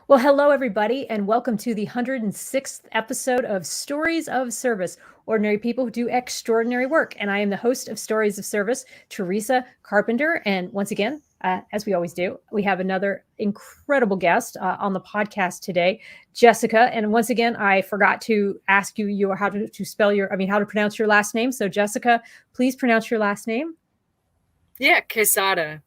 Well, hello, everybody, and welcome to the 106th episode of Stories of Service, Ordinary People Who Do Extraordinary Work. And I am the host of Stories of Service, Teresa Carpenter. And once again, as we always do, we have another incredible guest on the podcast today, Jessica. And once again, I forgot to ask you how to spell how to pronounce your last name. So, Jessica, please pronounce your last name. Yeah, Quezada.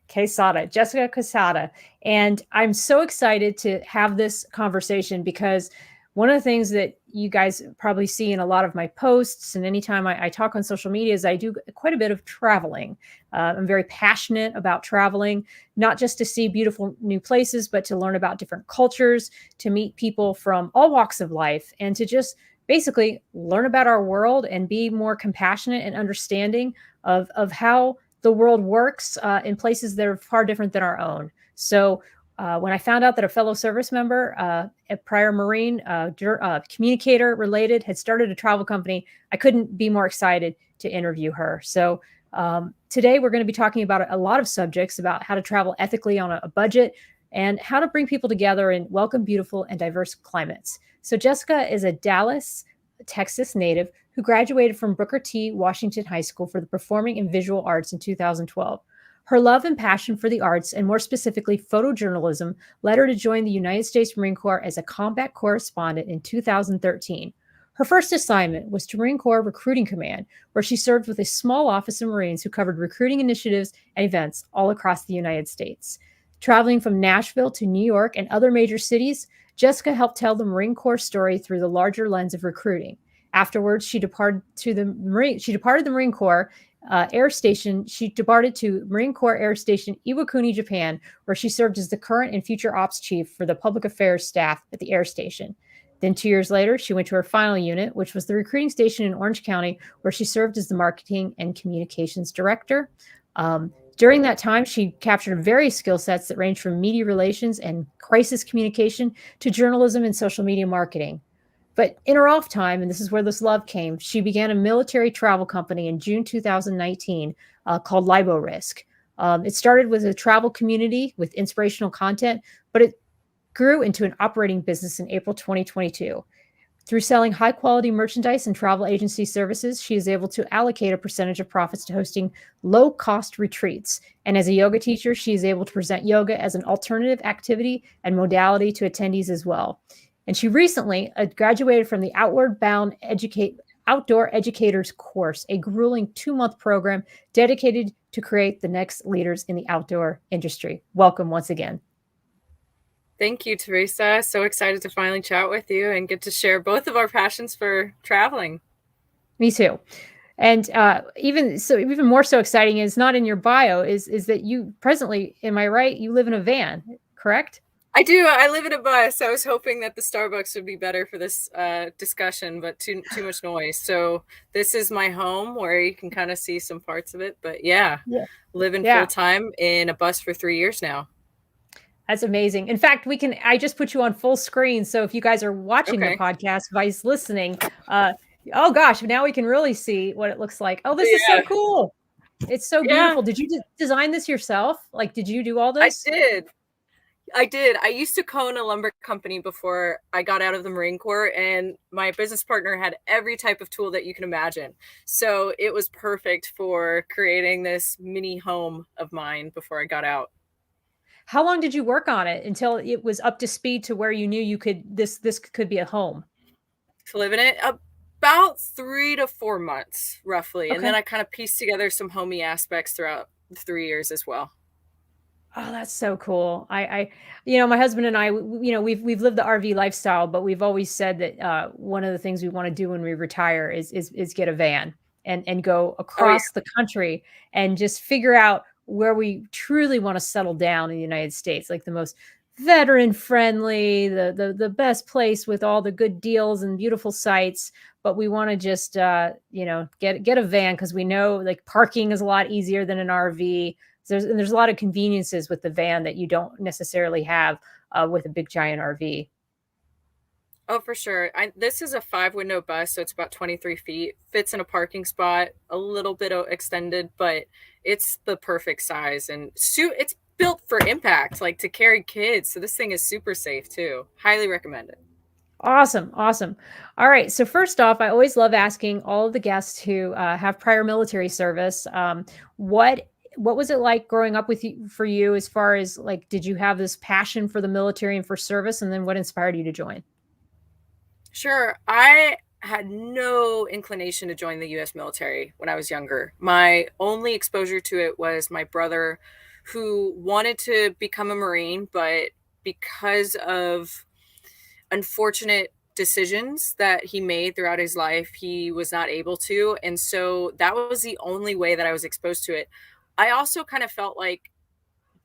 Quezada, Jessica Quezada. And I'm so excited to have this conversation because one of the things that you guys probably see in a lot of my posts and anytime I talk on social media is I do quite a bit of traveling. I'm very passionate about traveling, not just to see beautiful new places, but to learn about different cultures, to meet people from all walks of life, and to just basically learn about our world and be more compassionate and understanding of how the world works in places that are far different than our own. So when I found out that a fellow service member, a prior Marine communicator related, had started a travel company, I couldn't be more excited to interview her. So today we're going to be talking about a lot of subjects about how to travel ethically on a budget and how to bring people together in welcome, beautiful, and diverse climates. So Jessica is a Dallas, Texas native who graduated from Booker T. Washington High School for the Performing and Visual Arts in 2012. Her love and passion for the arts, and more specifically photojournalism, led her to join the United States Marine Corps as a combat correspondent in 2013. Her first assignment was to Marine Corps Recruiting Command, where she served with a small office of Marines who covered recruiting initiatives and events all across the United States. Traveling from Nashville to New York and other major cities, Jessica helped tell the Marine Corps story through the larger lens of recruiting. Afterwards, she departed the Marine Corps Air Station. She departed to Marine Corps Air Station Iwakuni, Japan, where she served as the current and future ops chief for the public affairs staff at the air station. Then 2 years later, she went to her final unit, which was the recruiting station in Orange County, where she served as the marketing and communications director. During that time, she captured various skill sets that range from media relations and crisis communication to journalism and social media marketing. But in her off time, and this is where this love came, she began a military travel company in June 2019 called Libo Risk. It started with a travel community with inspirational content, but it grew into an operating business in April 2022. Through selling high-quality merchandise and travel agency services, she is able to allocate a percentage of profits to hosting low-cost retreats. And as a yoga teacher, she is able to present yoga as an alternative activity and modality to attendees as well. And she recently graduated from the Outdoor Educators course, a grueling 2-month program dedicated to create the next leaders in the outdoor industry. Welcome once again. Thank you, Teresa. So excited to finally chat with you and get to share both of our passions for traveling. Me too. And even more so exciting is not in your bio is that you presently, am I right? You live in a van, correct? I do. I live in a bus. I was hoping that the Starbucks would be better for this discussion, but too much noise. So this is my home where you can kind of see some parts of it. But yeah. Living full time in a bus for 3 years now. That's amazing. In fact, I just put you on full screen. So if you guys are watching the podcast, vice listening, oh gosh, now we can really see what it looks like. Oh, this is so cool. It's so beautiful. Did you design this yourself? Like, did you do all this? I did. I used to co-own a lumber company before I got out of the Marine Corps, and my business partner had every type of tool that you can imagine. So it was perfect for creating this mini home of mine before I got out. How long did you work on it until it was up to speed to where you knew this could be a home? To live in it? About 3 to 4 months, roughly. Okay. And then I kind of pieced together some homey aspects throughout the 3 years as well. Oh, that's so cool. My husband and I, we've lived the RV lifestyle, but we've always said that one of the things we want to do when we retire is get a van and go across the country and just figure out where we truly want to settle down in the United States, like the most veteran friendly, the best place with all the good deals and beautiful sights. But we want to just, get a van because we know like parking is a lot easier than an RV. There's a lot of conveniences with the van that you don't necessarily have with a big giant RV. Oh, for sure. This is a 5-window bus, so it's about 23 feet. Fits in a parking spot, a little bit extended, but it's the perfect size. And it's built for impact, like to carry kids. So this thing is super safe too. Highly recommend it. Awesome. Awesome. All right. So first off, I always love asking all of the guests who have prior military service, what was it like growing up with you for you as far as like, did you have this passion for the military and for service? And then what inspired you to join? Sure. I had no inclination to join the US military when I was younger. My only exposure to it was my brother, who wanted to become a Marine, but because of unfortunate decisions that he made throughout his life, he was not able to. And so that was the only way that I was exposed to it. I also kind of felt like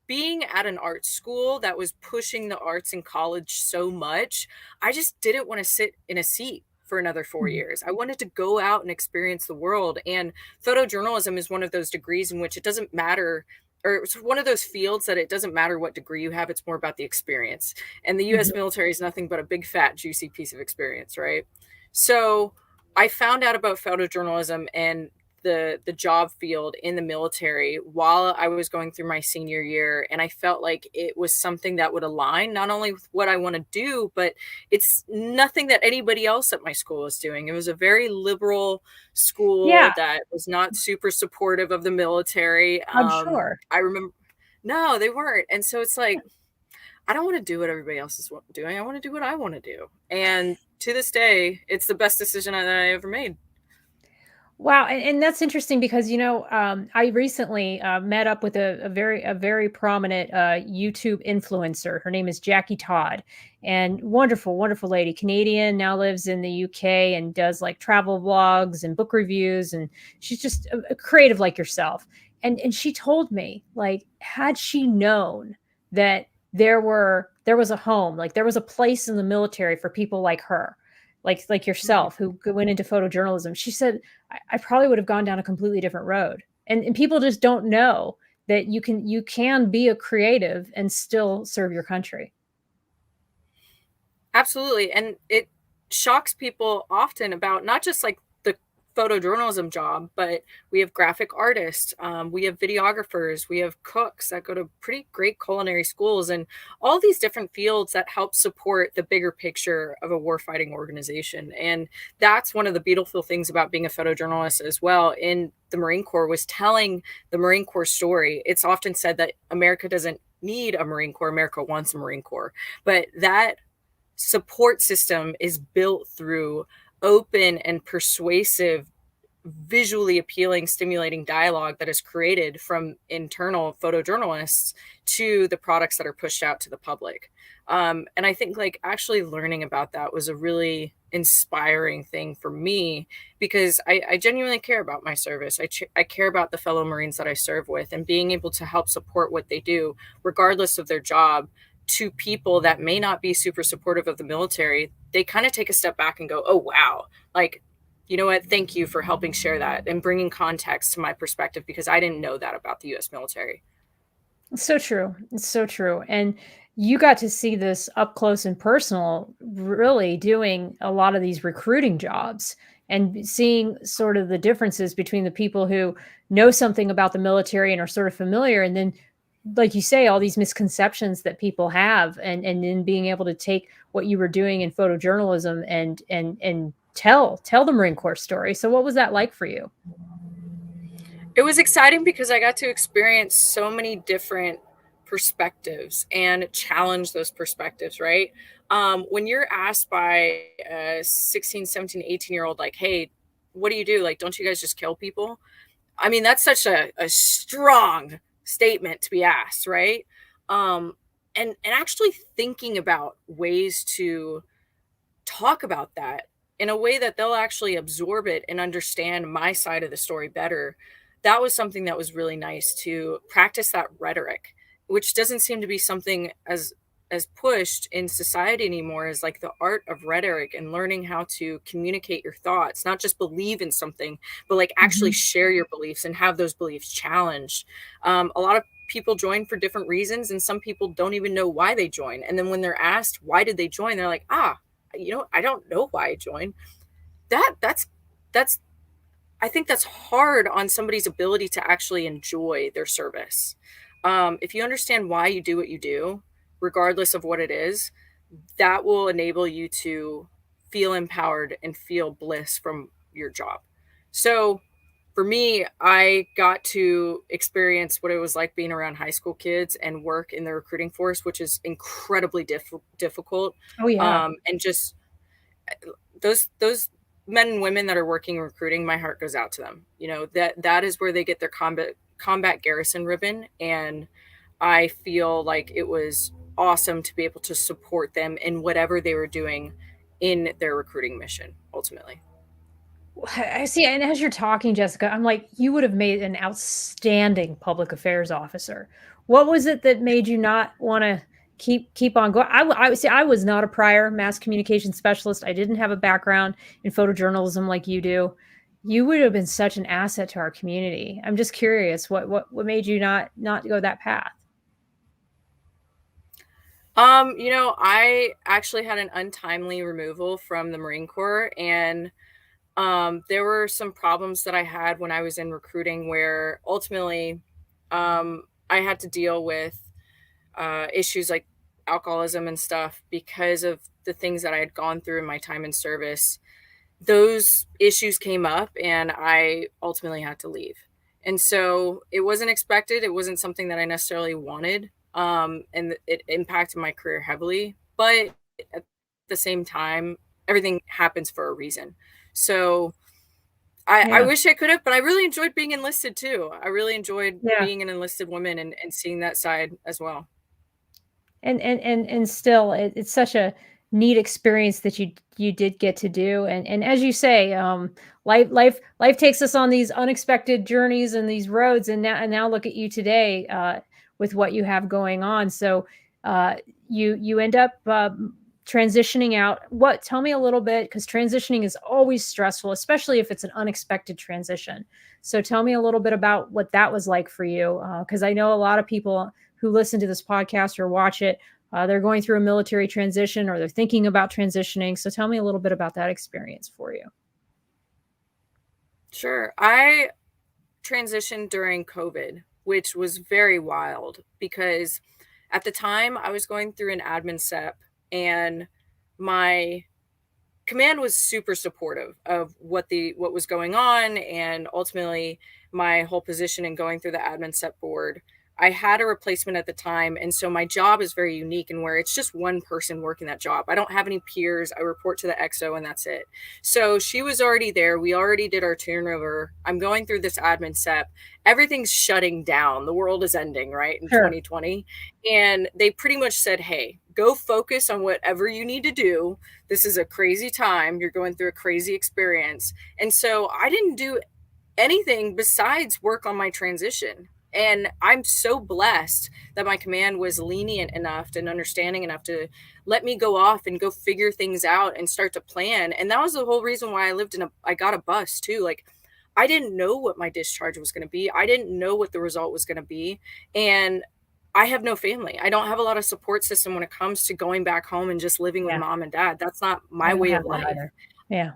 being at an art school that was pushing the arts in college so much, I just didn't want to sit in a seat for another 4 years. I wanted to go out and experience the world. And photojournalism is one of those degrees in which it doesn't matter, or it's one of those fields that it doesn't matter what degree you have, it's more about the experience. And the US Mhm. military is nothing but a big, fat, juicy piece of experience, right? So I found out about photojournalism and the job field in the military while I was going through my senior year, and I felt like it was something that would align not only with what I want to do, but it's nothing that anybody else at my school was doing. It was a very liberal school Yeah, that was not super supportive of the military. I'm sure. I remember, no, they weren't. And so it's like, I don't want to do what everybody else is doing. I want to do what I want to do. And to this day, it's the best decision that I ever made. Wow, and that's interesting because I recently met up with a very prominent YouTube influencer. Her name is Jackie Todd, and wonderful, wonderful lady, Canadian, now lives in the UK and does like travel vlogs and book reviews, and she's just a creative like yourself. And she told me like, had she known that there was a home, like there was a place in the military for people like her, like Mhm. yourself, who went into photojournalism. She said I probably would have gone down a completely different road. And people just don't know that you can be a creative and still serve your country. Absolutely. And it shocks people often about not just like the photojournalism job, but we have graphic artists, we have videographers, we have cooks that go to pretty great culinary schools, and all these different fields that help support the bigger picture of a warfighting organization. And that's one of the beautiful things about being a photojournalist as well in the Marine Corps, was telling the Marine Corps story. It's often said that America doesn't need a Marine Corps, America wants a Marine Corps. But that support system is built through open and persuasive, visually appealing, stimulating dialogue that is created from internal photojournalists to the products that are pushed out to the public. And I think like actually learning about that was a really inspiring thing for me, because I genuinely care about my service. I care about the fellow Marines that I serve with, and being able to help support what they do, regardless of their job, to people that may not be super supportive of the military. They kind of take a step back and go, oh, wow, like, you know what? Thank you for helping share that and bringing context to my perspective, because I didn't know that about the US military. It's so true. It's so true. And you got to see this up close and personal, really doing a lot of these recruiting jobs and seeing sort of the differences between the people who know something about the military and are sort of familiar, and then like you say, all these misconceptions that people have, and then being able to take what you were doing in photojournalism and tell the Marine Corps story. So what was that like for you? It was exciting because I got to experience so many different perspectives and challenge those perspectives, right? When you're asked by a 16, 17, 18-year old, like, hey, what do you do? Like, don't you guys just kill people? I mean, that's such a strong statement to be asked, right? Um, and actually thinking about ways to talk about that in a way that they'll actually absorb it and understand my side of the story better. That was something that was really nice, to practice that rhetoric, which doesn't seem to be something as pushed in society anymore, as like the art of rhetoric and learning how to communicate your thoughts, not just believe in something, but like actually Mhm. share your beliefs and have those beliefs challenged. A lot of people join for different reasons, and some people don't even know why they join. And then when they're asked why did they join, they're like, ah, I don't know why I joined. That's I think that's hard on somebody's ability to actually enjoy their service. if you understand why you do what you do, regardless of what it is, that will enable you to feel empowered and feel bliss from your job. So for me, I got to experience what it was like being around high school kids and work in the recruiting force, which is incredibly difficult. Oh yeah. And just those men and women that are working recruiting, my heart goes out to them. You know, that is where they get their combat garrison ribbon, and I feel like it was awesome to be able to support them in whatever they were doing in their recruiting mission ultimately. I see. And as you're talking, Jessica, I'm like, you would have made an outstanding public affairs officer. What was it that made you not want to keep on going? I see. I was not a prior mass communication specialist. I didn't have a background in photojournalism like you do. You would have been such an asset to our community. I'm just curious, what made you not go that path? You know, I actually had an untimely removal from the Marine Corps, and there were some problems that I had when I was in recruiting where ultimately I had to deal with issues like alcoholism and stuff because of the things that I had gone through in my time in service. Those issues came up, and I ultimately had to leave. And so it wasn't expected. It wasn't something that I necessarily wanted. And it impacted my career heavily. But at the same time, everything happens for a reason. So I Yeah. wish I could have, but I really enjoyed being enlisted too. I really enjoyed Yeah. being an enlisted woman and seeing that side as well. And still it's such a neat experience that you did get to do. And as you say, life takes us on these unexpected journeys and these roads, and now look at you today, with what you have going on. So you end up transitioning out. What Tell me a little bit, because transitioning is always stressful, especially if it's an unexpected transition. So tell me a little bit about what that was like for you, because I know a lot of people who listen to this podcast or watch it, they're going through a military transition or they're thinking about transitioning. So tell me a little bit about that experience for you. Sure. I transitioned during COVID, which was very wild because at the time I was going through an admin step, and my command was super supportive of what was going on, and ultimately my whole position in going through the admin step board. I had a replacement at the time, and so my job is very unique in where it's just one person working that job. I don't have any peers. I report to the XO and that's it. So she was already there. We already did our turnover. I'm going through this admin step. Everything's shutting down. The world is ending, right, in Sure. 2020. And they pretty much said, hey, go focus on whatever you need to do. This is a crazy time. You're going through a crazy experience. And so I didn't do anything besides work on my transition. And I'm so blessed that my command was lenient enough and understanding enough to let me go off and go figure things out and start to plan. And that was the whole reason why I got a bus too. Like, I didn't know what my discharge was going to be. I didn't know what the result was going to be. And I have no family. I don't have a lot of support system when it comes to going back home and just living with Yeah. mom and dad. That's not I my don't way have of that life. either. Yeah.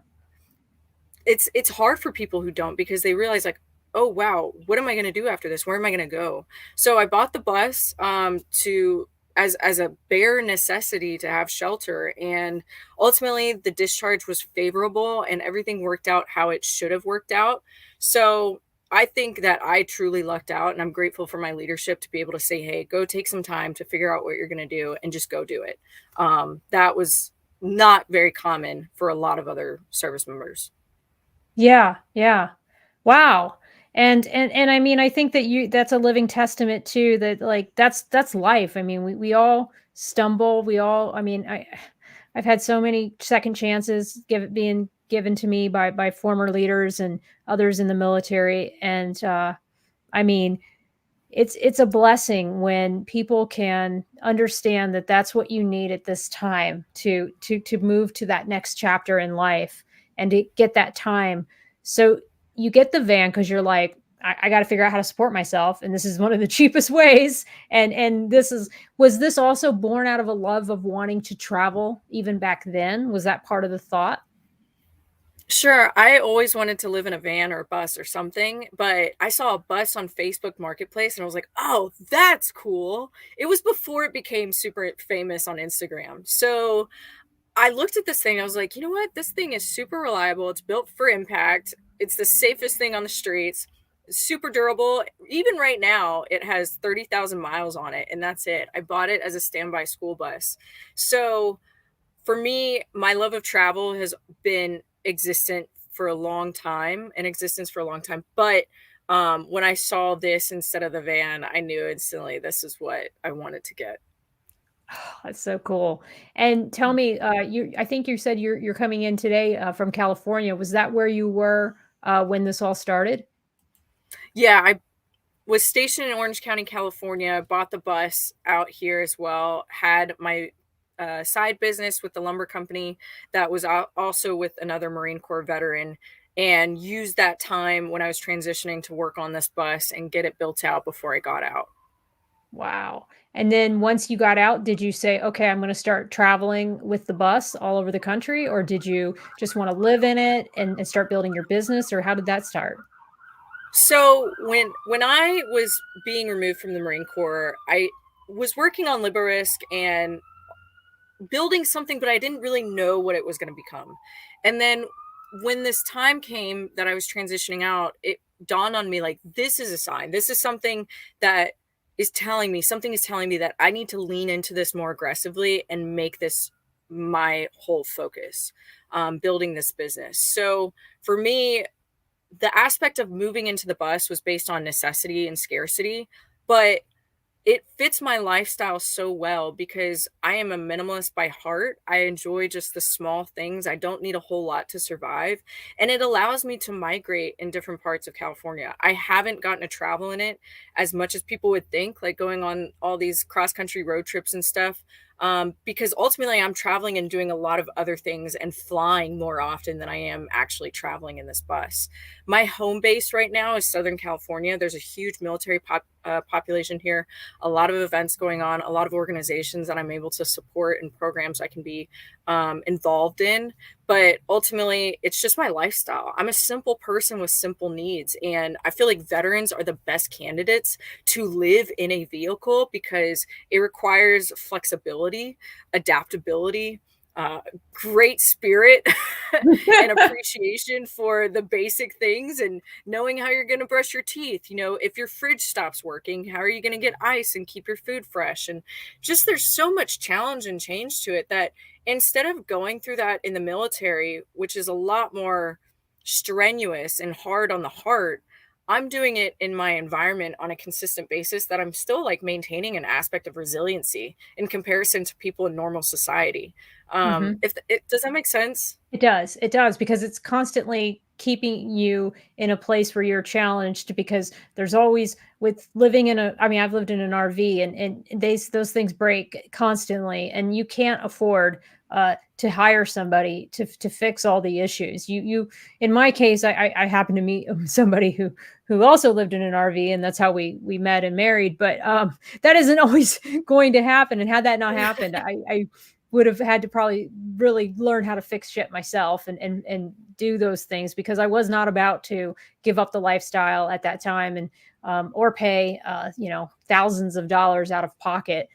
It's hard for people who don't, because they realize like, oh wow, what am I going to do after this? Where am I going to go? So I bought the bus to as a bare necessity to have shelter, and ultimately the discharge was favorable and everything worked out how it should have worked out. So I think that I truly lucked out, and I'm grateful for my leadership to be able to say, hey, go take some time to figure out what you're going to do and just go do it. That was not very common for a lot of other service members. Yeah. Yeah. Wow. And I mean, I think that's a living testament too, that like that's life. I mean, we all stumble. I mean, I've had so many second chances being given to me by former leaders and others in the military. And I mean, it's a blessing when people can understand that that's what you need at this time to move to that next chapter in life and to get that time. So you get the van because you're like, I got to figure out how to support myself, and this is one of the cheapest ways. And was this also born out of a love of wanting to travel even back then? Was that part of the thought? Sure. I always wanted to live in a van or a bus or something, but I saw a bus on Facebook Marketplace and I was like, oh, that's cool. It was before it became super famous on Instagram. So I looked at this thing. I was like, you know what? This thing is super reliable. It's built for impact. It's the safest thing on the streets. It's super durable. Even right now, it has 30,000 miles on it, and that's it. I bought it as a standby school bus. So for me, my love of travel has been existent for a long time, in existence for a long time. But when I saw this instead of the van, I knew instantly this is what I wanted to get. That's so cool. And tell me, I think you said you're coming in today from California. Was that where you were when this all started? Yeah, I was stationed in Orange County, California, bought the bus out here as well, had my side business with the lumber company that was also with another Marine Corps veteran, and used that time when I was transitioning to work on this bus and get it built out before I got out. Wow. And then once you got out, did you say, okay, I'm going to start traveling with the bus all over the country? Or did you just want to live in it and start building your business? Or how did that start? So when I was being removed from the Marine Corps, I was working on Liberisk and building something, but I didn't really know what it was going to become. And then when this time came that I was transitioning out, it dawned on me like, this is a sign. This is something that something is telling me that I need to lean into this more aggressively and make this my whole focus, building this business. So for me, the aspect of moving into the bus was based on necessity and scarcity, but it fits my lifestyle so well because I am a minimalist by heart. I enjoy just the small things. I don't need a whole lot to survive. And it allows me to migrate in different parts of California. I haven't gotten to travel in it as much as people would think, like going on all these cross country road trips and stuff. Because ultimately, I'm traveling and doing a lot of other things and flying more often than I am actually traveling in this bus. My home base right now is Southern California. There's a huge military population here, a lot of events going on, a lot of organizations that I'm able to support and programs I can be involved in. But ultimately, it's just my lifestyle. I'm a simple person with simple needs. And I feel like veterans are the best candidates to live in a vehicle because it requires flexibility, adaptability, great spirit and appreciation for the basic things and knowing how you're going to brush your teeth. You know, if your fridge stops working, how are you going to get ice and keep your food fresh? And just there's so much challenge and change to it that instead of going through that in the military, which is a lot more strenuous and hard on the heart, I'm doing it in my environment on a consistent basis that I'm still like maintaining an aspect of resiliency in comparison to people in normal society. Mhm. If it does that make sense? It does, because it's constantly keeping you in a place where you're challenged because there's always with living in a I mean, I've lived in an RV and those things break constantly and you can't afford to hire somebody to fix all the issues. You in my case, I happened to meet somebody who also lived in an RV and that's how we met and married. But that isn't always going to happen. And had that not happened, I would have had to probably really learn how to fix shit myself and do those things because I was not about to give up the lifestyle at that time and or pay thousands of dollars out of pocket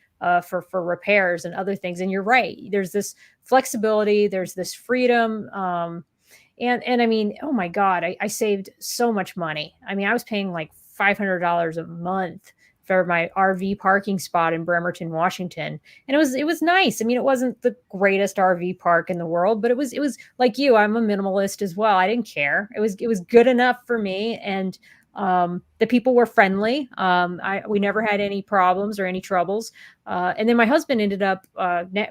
for repairs and other things. And you're right, there's this flexibility, there's this freedom. And I mean, oh my God, I saved so much money. I mean, I was paying like $500 a month for my RV parking spot in Bremerton, Washington. And it was nice. I mean, it wasn't the greatest RV park in the world, but it was like you, I'm a minimalist as well. I didn't care. It was good enough for me. And the people were friendly. We never had any problems or any troubles. And then my husband ended up,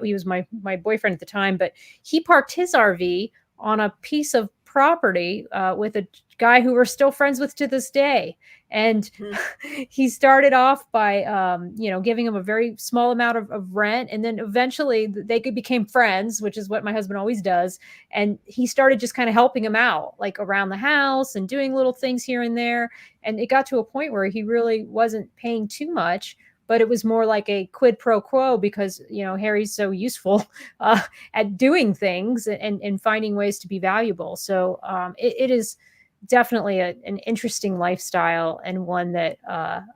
he was my boyfriend at the time, but he parked his RV on a piece of property with a guy who we're still friends with to this day. And Mhm. he started off by, giving him a very small amount of rent. And then eventually became friends, which is what my husband always does. And he started just kind of helping him out, like around the house and doing little things here and there. And it got to a point where he really wasn't paying too much. but it was more like a quid pro quo because, you know, Harry's so useful at doing things and finding ways to be valuable. So it is definitely an interesting lifestyle, and one that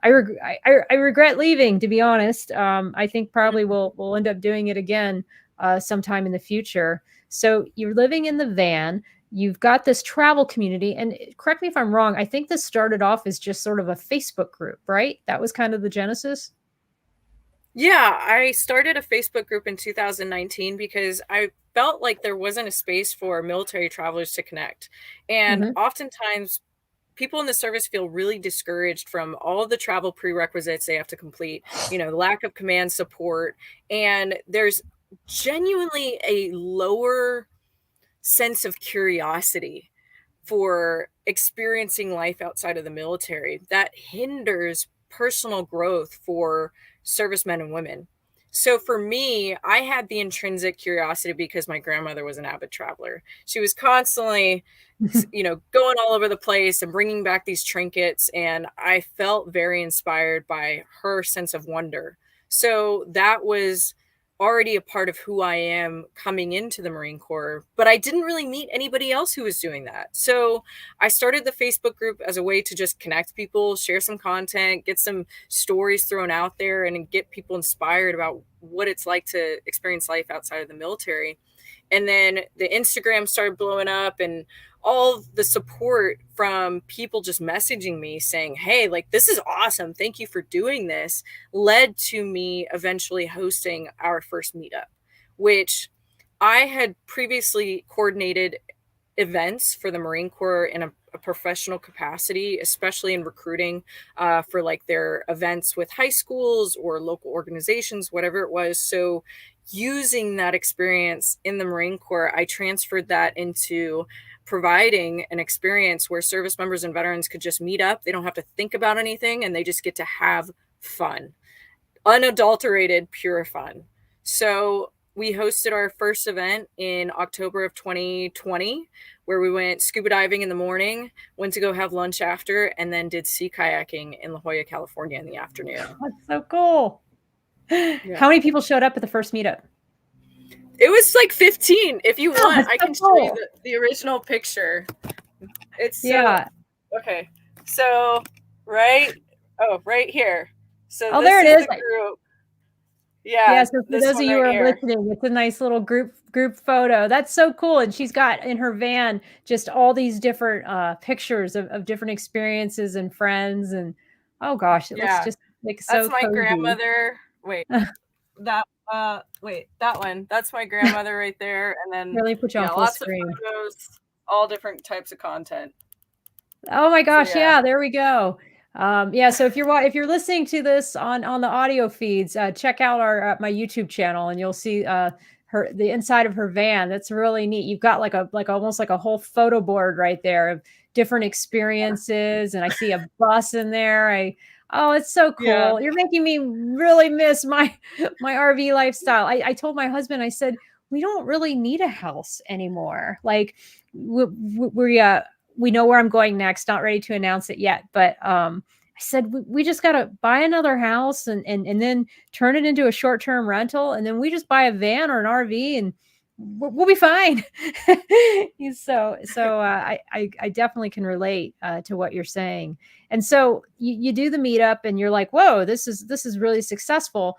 I regret leaving, to be honest. I think probably we'll end up doing it again sometime in the future. So you're living in the van. You've got this travel community, and correct me if I'm wrong, I think this started off as just sort of a Facebook group, right? That was kind of the genesis. Yeah, I started a Facebook group in 2019 because I felt like there wasn't a space for military travelers to connect. And Mm-hmm. oftentimes, people in the service feel really discouraged from all of the travel prerequisites they have to complete, you know, the lack of command support. And there's genuinely a lower sense of curiosity for experiencing life outside of the military that hinders personal growth for servicemen and women. So for me, I had the intrinsic curiosity because my grandmother was an avid traveler. She was constantly, you know, going all over the place and bringing back these trinkets, and I felt very inspired by her sense of wonder. So that was already a part of who I am coming into the Marine Corps, but I didn't really meet anybody else who was doing that. So I started the Facebook group as a way to just connect people, share some content, get some stories thrown out there, and get people inspired about what it's like to experience life outside of the military. And then the Instagram started blowing up, and all the support from people just messaging me saying, hey, like, this is awesome, thank you for doing this, led to me eventually hosting our first meetup, which I had previously coordinated events for the Marine Corps in a professional capacity, especially in recruiting for like their events with high schools or local organizations, whatever it was. So using that experience in the Marine Corps, I transferred that into providing an experience where service members and veterans could just meet up. They don't have to think about anything, and they just get to have fun, unadulterated, pure fun. So we hosted our first event in October of 2020, where we went scuba diving in the morning, went to go have lunch after, and then did sea kayaking in La Jolla, California in the afternoon. That's so cool. Yeah. How many people showed up at the first meetup? It was like 15. If you want, that's I so can show you cool. the original picture. It's so, Yeah. okay. So, right here. So Oh, this there it is is. the group. Yeah, Yeah, so for this those of one you who right are here. listening, it's a nice little group photo. That's so cool. And she's got in her van just all these different pictures of different experiences and friends. And oh gosh, it looks Yeah, just like that's so my cozy. grandmother. That one. That's my grandmother right there. And then, Really put you on yeah, full lots of screen. photos, all different types of content. Oh my So gosh, yeah. yeah, there we go. Yeah, so if you're listening to this on the audio feeds, check out our my YouTube channel, and you'll see the inside of her van. That's really neat. You've got like almost like a whole photo board right there of different experiences, and I see a bus in there. Oh, it's so Yeah. cool. You're making me really miss my RV lifestyle. I told my husband, I said, we don't really need a house anymore. Like we know where I'm going next. Not ready to announce it yet, but I said we just got to buy another house and then turn it into a short term rental, and then we just buy a van or an RV and we'll be fine. I definitely can relate to what you're saying. And so you do the meetup, and you're like, whoa, this is really successful.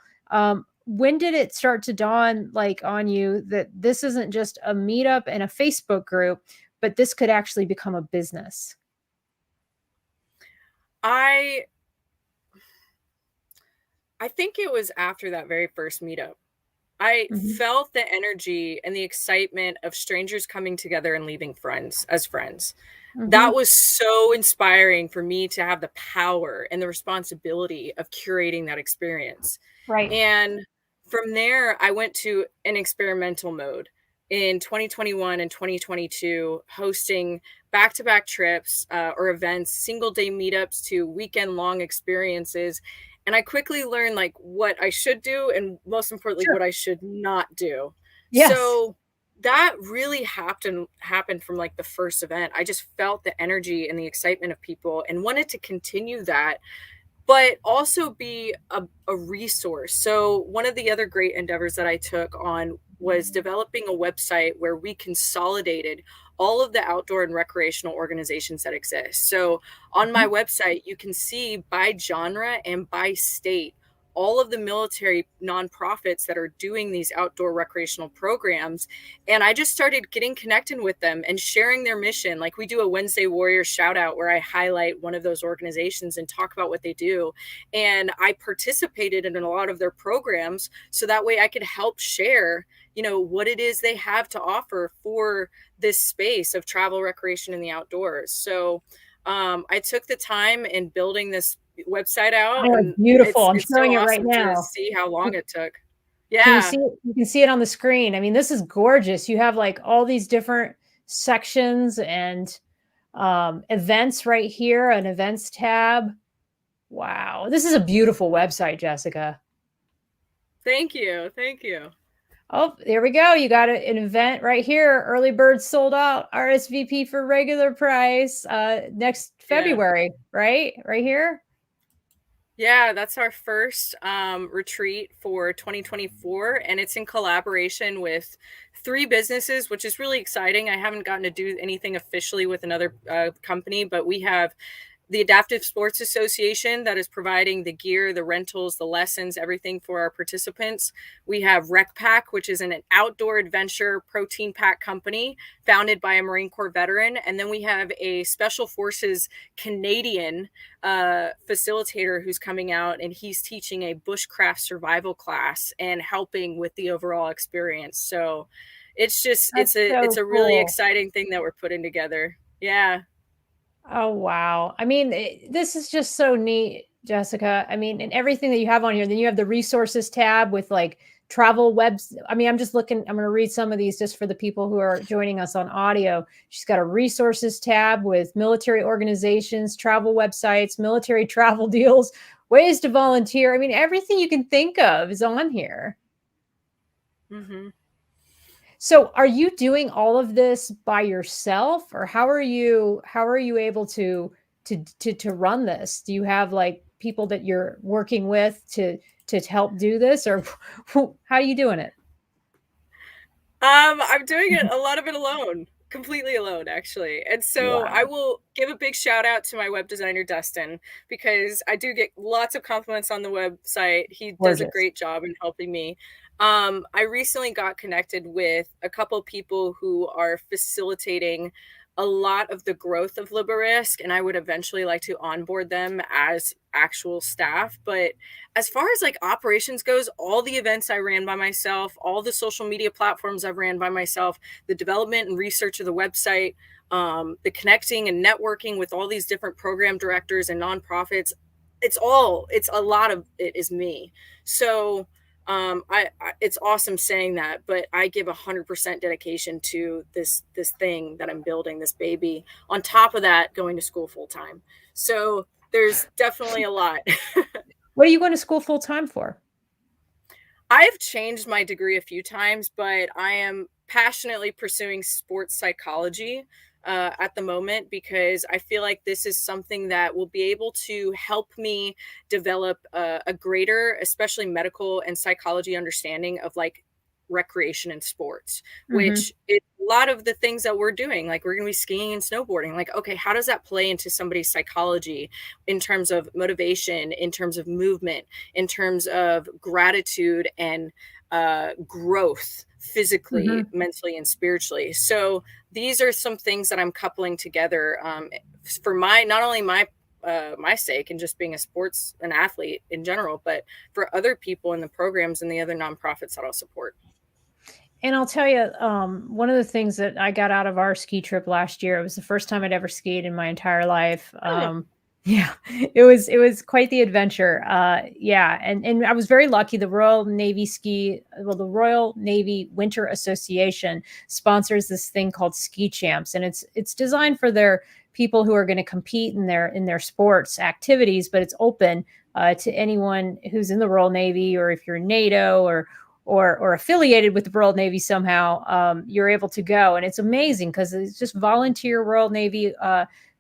When did it start to dawn like on you that this isn't just a meetup and a Facebook group, but this could actually become a business? I think it was after that very first meetup. I Mhm. felt the energy and the excitement of strangers coming together and leaving friends as friends. That Mhm. was so inspiring for me to have the power and the responsibility of curating that experience. Right. And from there, I went to an experimental mode in 2021 and 2022, hosting back to back trips or events, single day meetups to weekend long experiences. And I quickly learned like what I should do and most importantly, Sure. what I should not do. Yes. So that really happened from like the first event. I just felt the energy and the excitement of people and wanted to continue that but also be a resource. So one of the other great endeavors that I took on was developing a website where we consolidated all of the outdoor and recreational organizations that exist. So on my Mhm. website, you can see by genre and by state all of the military nonprofits that are doing these outdoor recreational programs. And I just started getting connected with them and sharing their mission. Like we do a Wednesday Warrior shout out where I highlight one of those organizations and talk about what they do. And I participated in a lot of their programs so that way I could help share, what it is they have to offer for this space of travel, recreation, in the outdoors. So I took the time in building this website out, Oh, it's and beautiful. it's I'm it's so showing it right awesome to now. see how long it took. Can you see Yeah. it? You can see it on the screen. I mean, this is gorgeous. You have like all these different sections and events right here, an events tab. Wow. This is a beautiful website, Jessica. Thank you. Thank you. Oh, there we go. You got an event right here. Early birds sold out. RSVP for regular price next Yeah. February, right? Right here. Yeah, that's our first retreat for 2024, and it's in collaboration with three businesses, which is really exciting. I haven't gotten to do anything officially with another company, but we have the Adaptive Sports Association that is providing the gear, the rentals, the lessons, everything for our participants. We have Rec Pack, which is an outdoor adventure protein pack company founded by a Marine Corp veteran. And then we have a Special Forces Canadian facilitator who's coming out, and he's teaching a bushcraft survival class and helping with the overall experience. So it's just That's it's so a really cool. exciting thing that we're putting together. Yeah. Oh, wow. I mean, this is just so neat, Jessica. I mean, and everything that you have on here, then you have the resources tab with like travel webs. I mean, I'm just looking, I'm going to read some of these just for the people who are joining us on audio. She's got a resources tab with military organizations, travel websites, military travel deals, ways to volunteer. I mean, everything you can think of is on here. Mm-hmm. So are you doing all of this by yourself, or how are you able to run this? Do you have like people that you're working with to help do this, or how are you doing it? I'm doing it a lot of it alone, completely alone, actually. And so I Wow. will give a big shout out to my web designer, Dustin, because I do get lots of compliments on the website. He does a Gorgeous. great job in helping me. I recently got connected with a couple people who are facilitating a lot of the growth of Liberisk, and I would eventually like to onboard them as actual staff. But as far as like operations goes, all the events I ran by myself, all the social media platforms I've ran by myself, the development and research of the website, the connecting and networking with all these different program directors and nonprofits, it's a lot of it is me. So it's awesome saying that, but I give 100% dedication to this thing that I'm building, this baby. On top of that, going to school full time. So there's definitely a lot. What are you going to school full time for? I've changed my degree a few times, but I am passionately pursuing sports psychology at the moment because I feel like this is something that will be able to help me develop a greater, especially medical and psychology understanding of like recreation and sports, Mm-hmm. which is a lot of the things that we're doing. Like we're going to be skiing and snowboarding. Like, okay, how does that play into somebody's psychology in terms of motivation, in terms of movement, in terms of gratitude and growth physically, Mm-hmm. mentally, and spiritually? So these are some things that I'm coupling together for my not only my sake and just being a sports and athlete in general, but for other people in the programs and the other nonprofits that I'll support. And I'll tell you, one of the things that I got out of our ski trip last year, it was the first time I'd ever skied in my entire life. Oh, Yeah, it was quite the adventure. Yeah, and I was very lucky. The Royal Navy Winter Association sponsors this thing called Ski Champs, and it's designed for their people who are going to compete in their sports activities, but it's open to anyone who's in the Royal Navy, or if you're NATO or affiliated with the Royal Navy somehow, you're able to go. And it's amazing because it's just volunteer Royal Navy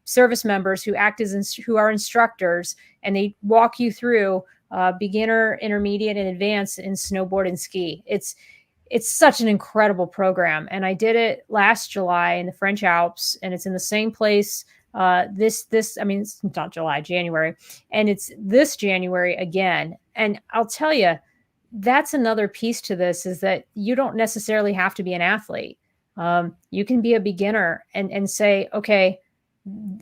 service members who act as who are instructors, and they walk you through beginner, intermediate, and advanced in snowboard and ski. It's such an incredible program, and I did it last July in the French Alps, and it's in the same place I mean, it's not July, January, and it's this January again. And I'll tell you, that's another piece to this, is that you don't necessarily have to be an athlete. You can be a beginner and say, okay,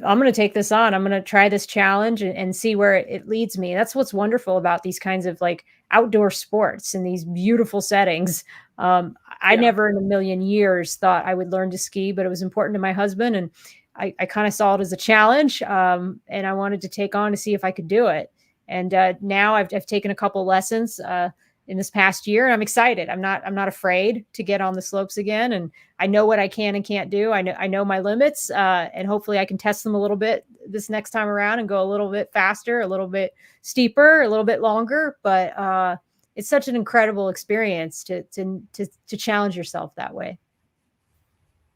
I'm going to take this on. I'm going to try this challenge and see where it leads me. That's what's wonderful about these kinds of like outdoor sports in these beautiful settings. I never in a million years thought I would learn to ski, but it was important to my husband, and I kind of saw it as a challenge, and I wanted to take on to see if I could do it. And now I've taken a couple lessons in this past year, and I'm excited. I'm not afraid to get on the slopes again, and I know what I can and can't do. I know my limits, and hopefully I can test them a little bit this next time around and go a little bit faster, a little bit steeper, a little bit longer. But it's such an incredible experience to challenge yourself that way.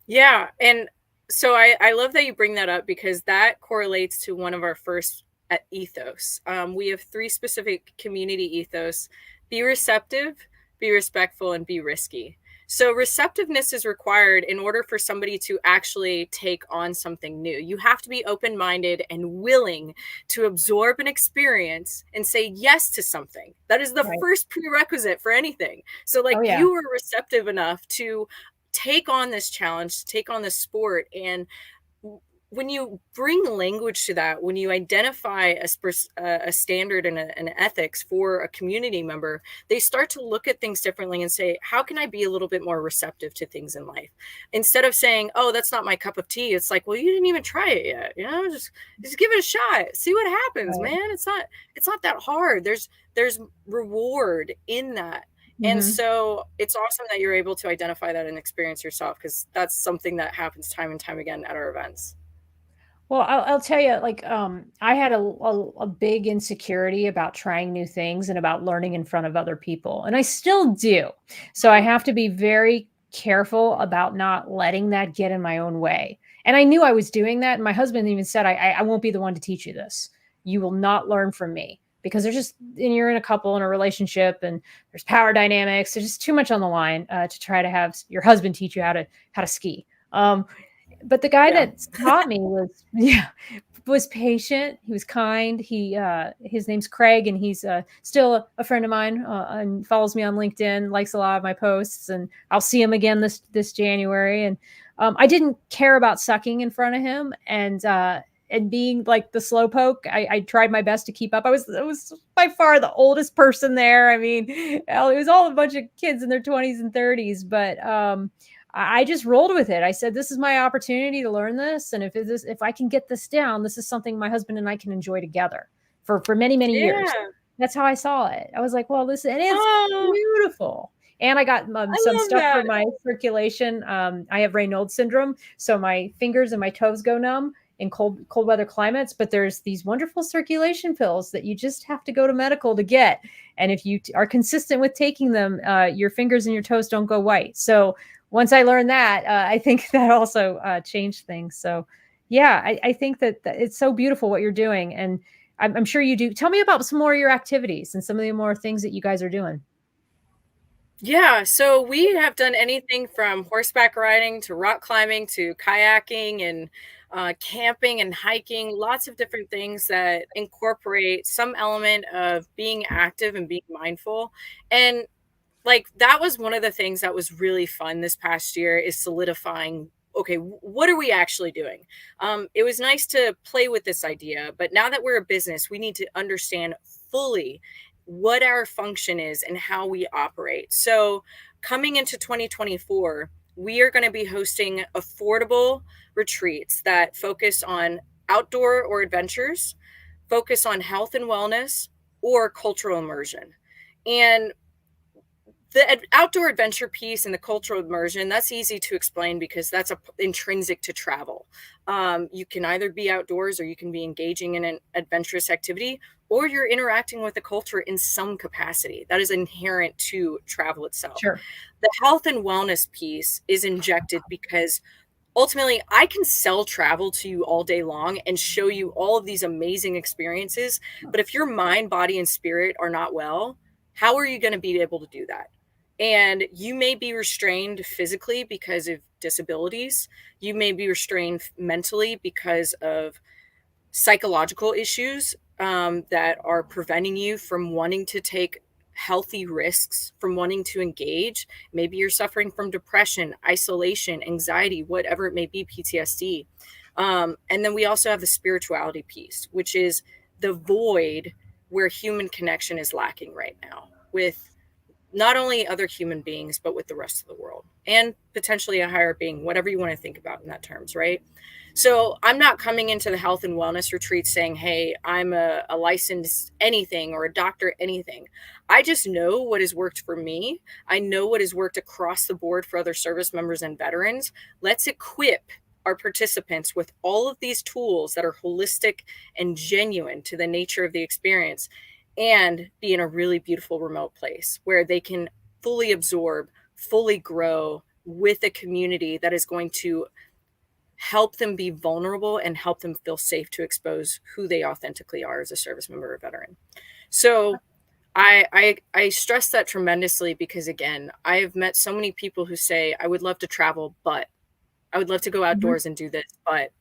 Yeah, and so I love that you bring that up, because that correlates to one of our first ethos. We have 3 specific community ethos: be receptive, be respectful, and be risky. So receptiveness is required in order for somebody to actually take on something new. You have to be open-minded and willing to absorb an experience and say yes to something. That is the first prerequisite for anything. So like, you were receptive enough to take on this challenge, to take on this sport. And when you bring language to that, when you identify a standard and an ethics for a community member, they start to look at things differently and say, how can I be a little bit more receptive to things in life? Instead of saying, oh, that's not my cup of tea. It's like, well, you didn't even try it yet. You know, just give it a shot. See what happens, man. It's not that hard. There's reward in that. And so it's awesome that you're able to identify that and experience yourself, because that's something that happens time and time again at our events. Well, I'll tell you, like, I had a big insecurity about trying new things and about learning in front of other people, and I still do. So I have to be very careful about not letting that get in my own way. And I knew I was doing that. And my husband even said, I won't be the one to teach you this. You will not learn from me, because and you're in a couple, in a relationship, and there's power dynamics. There's just too much on the line to try to have your husband teach you how to ski. But the guy that taught me was patient. He was kind. His name's Craig, and he's still a friend of mine, and follows me on LinkedIn, likes a lot of my posts, and I'll see him again this January. And I didn't care about sucking in front of him, and being like the slowpoke. I tried my best to keep up. I was by far the oldest person there. I mean, it was all a bunch of kids in their 20s and 30s, but I just rolled with it. I said, this is my opportunity to learn this. And if I can get this down, this is something my husband and I can enjoy together for many, many years. That's how I saw it. I was like, well, and it's beautiful. And I got some stuff for my circulation. I have Raynaud's syndrome, so my fingers and my toes go numb in cold weather climates, but there's these wonderful circulation pills that you just have to go to medical to get. And if you are consistent with taking them, your fingers and your toes don't go white. So once I learned that, I think that also changed things. So yeah, I think that it's so beautiful what you're doing. And I'm sure you do. Tell me about some more of your activities and some of the more things that you guys are doing. Yeah, so we have done anything from horseback riding to rock climbing to kayaking and camping and hiking, lots of different things that incorporate some element of being active and being mindful. And like, that was one of the things that was really fun this past year, is solidifying, okay, what are we actually doing? It was nice to play with this idea, but now that we're a business, we need to understand fully what our function is and how we operate. So coming into 2024, we are going to be hosting affordable retreats that focus on outdoor or adventures, focus on health and wellness, or cultural immersion. And the outdoor adventure piece and the cultural immersion, that's easy to explain because that's intrinsic to travel. You can either be outdoors, or you can be engaging in an adventurous activity, or you're interacting with the culture in some capacity. That is inherent to travel itself. Sure. The health and wellness piece is injected because ultimately, I can sell travel to you all day long and show you all of these amazing experiences. But if your mind, body, and spirit are not well, how are you going to be able to do that? And you may be restrained physically because of disabilities. You may be restrained mentally because of psychological issues that are preventing you from wanting to take healthy risks, from wanting to engage. Maybe you're suffering from depression, isolation, anxiety, whatever it may be, PTSD. And then we also have the spirituality piece, which is the void where human connection is lacking right now with not only other human beings, but with the rest of the world and potentially a higher being, whatever you want to think about in that terms, right? So I'm not coming into the health and wellness retreat saying, hey, I'm a licensed anything or a doctor anything. I just know what has worked for me. I know what has worked across the board for other service members and veterans. Let's equip our participants with all of these tools that are holistic and genuine to the nature of the experience, and be in a really beautiful remote place where they can fully absorb, fully grow with a community that is going to help them be vulnerable and help them feel safe to expose who they authentically are as a service member or veteran. So I stress that tremendously because, again, I have met so many people who say, I would love to travel, but I would love to go outdoors and do this, but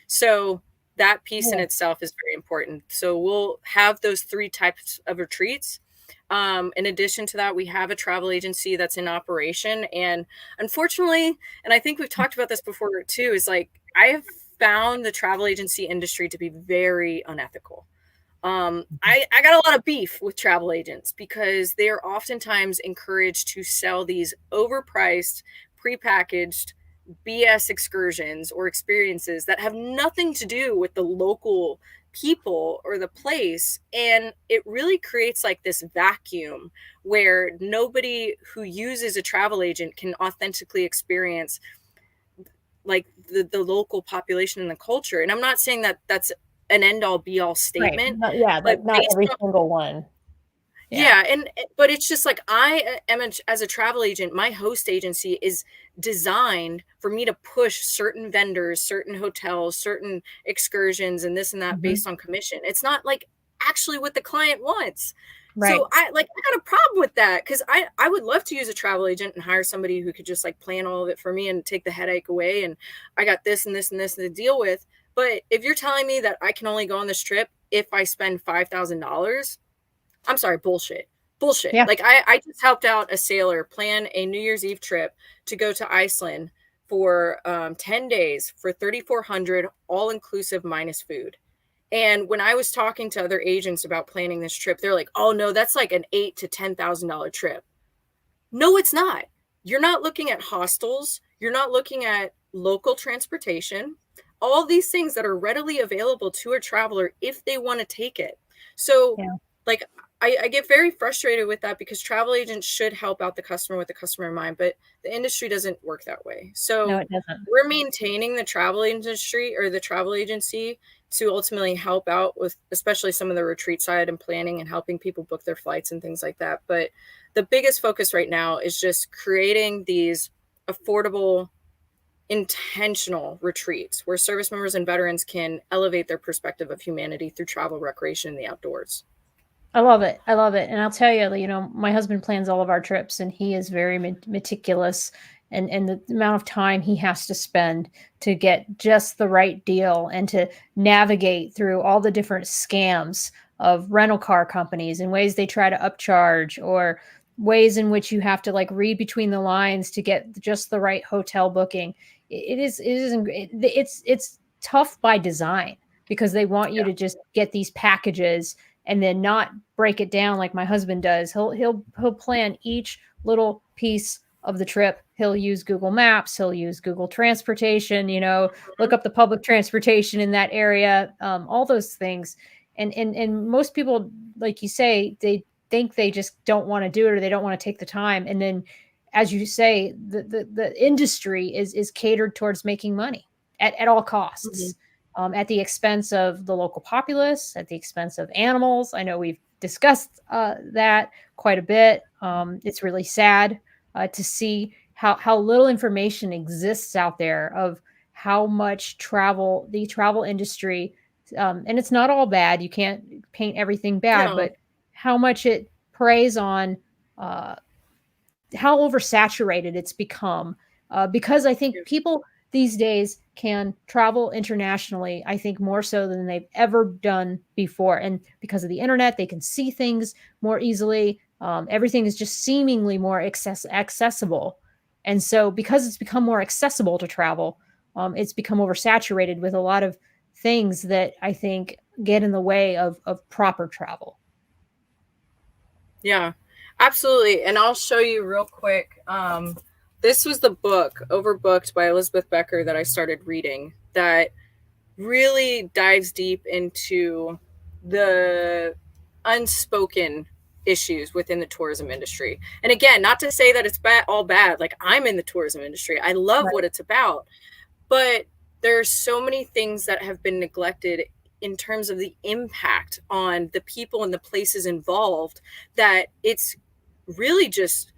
so that piece in itself is very important. So we'll have those 3 types of retreats. In addition to that, we have a travel agency that's in operation. And unfortunately, and I think we've talked about this before too, is like, I have found the travel agency industry to be very unethical. I got a lot of beef with travel agents because they are oftentimes encouraged to sell these overpriced, prepackaged BS excursions or experiences that have nothing to do with the local people or the place. And it really creates like this vacuum where nobody who uses a travel agent can authentically experience like the local population and the culture. And I'm not saying that that's an end all be all statement, Yeah, but not every single one. yeah, and but it's just like I am as a travel agent, my host agency is designed for me to push certain vendors, certain hotels, certain excursions, and this and that based on commission. It's not like actually what the client wants. Right. So I got a problem with that because I would love to use a travel agent and hire somebody who could just like plan all of it for me and take the headache away. And I got this and this and this to deal with. But if you're telling me that I can only go on this trip if I spend $5,000, I'm sorry, bullshit. Bullshit. Yeah. Like I just helped out a sailor plan a New Year's Eve trip to go to Iceland for 10 days for 3,400 all inclusive minus food. And when I was talking to other agents about planning this trip, they're like, "Oh no, that's like an $8,000 to $10,000 trip." No, it's not. You're not looking at hostels. You're not looking at local transportation. All these things that are readily available to a traveler if they want to take it. So, like, I get very frustrated with that because travel agents should help out the customer with the customer in mind, but the industry doesn't work that way. So, No, it doesn't. we're maintaining the travel industry or the travel agency to ultimately help out with especially some of the retreat side and planning and helping people book their flights and things like that. But the biggest focus right now is just creating these affordable, intentional retreats where service members and veterans can elevate their perspective of humanity through travel, recreation, and the outdoors. I love it. I love it. And I'll tell you, my husband plans all of our trips and he is very meticulous and the amount of time he has to spend to get just the right deal and to navigate through all the different scams of rental car companies and ways they try to upcharge or ways in which you have to like read between the lines to get just the right hotel booking. It's tough by design because they want you to just get these packages and then not break it down like my husband does. He'll plan each little piece of the trip. He'll use Google Maps. He'll use Google Transportation. Look up the public transportation in that area. All those things, and most people, like you say, they think they just don't want to do it or they don't want to take the time. And then, as you say, the industry is catered towards making money at all costs. At the expense of the local populace, at the expense of animals. I know we've discussed that quite a bit. It's really sad to see how little information exists out there of how much the travel industry, and it's not all bad. You can't paint everything bad, No. but how much it preys on how oversaturated it's become. Because I think people these days can travel internationally, I think more so than they've ever done before. And because of the internet, they can see things more easily. Everything is just seemingly more accessible. And so, because it's become more accessible to travel, it's become oversaturated with a lot of things that I think get in the way of proper travel. Yeah, absolutely. And I'll show you real quick. This was the book, Overbooked by Elizabeth Becker, that I started reading, that really dives deep into the unspoken issues within the tourism industry. And again, not to say that it's all bad. Like, I'm in the tourism industry. I love what it's about. But there's so many things that have been neglected in terms of the impact on the people and the places involved, that it's really just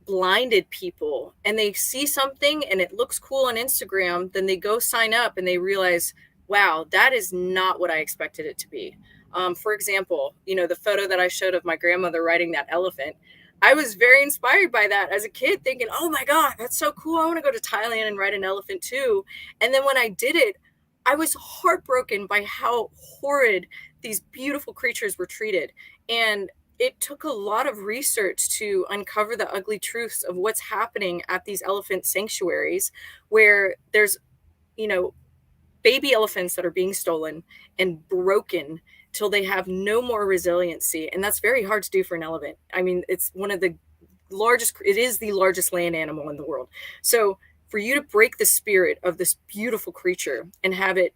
blinded people. And they see something and it looks cool on Instagram, then they go sign up and they realize, wow, that is not what I expected it to be. For example, the photo that I showed of my grandmother riding that elephant, I was very inspired by that as a kid, thinking, oh my God, that's so cool. I want to go to Thailand and ride an elephant too. And then when I did it, I was heartbroken by how horrid these beautiful creatures were treated. And it took a lot of research to uncover the ugly truths of what's happening at these elephant sanctuaries, where there's, baby elephants that are being stolen and broken till they have no more resiliency. And that's very hard to do for an elephant. I mean, it's it is the largest land animal in the world. So for you to break the spirit of this beautiful creature and have it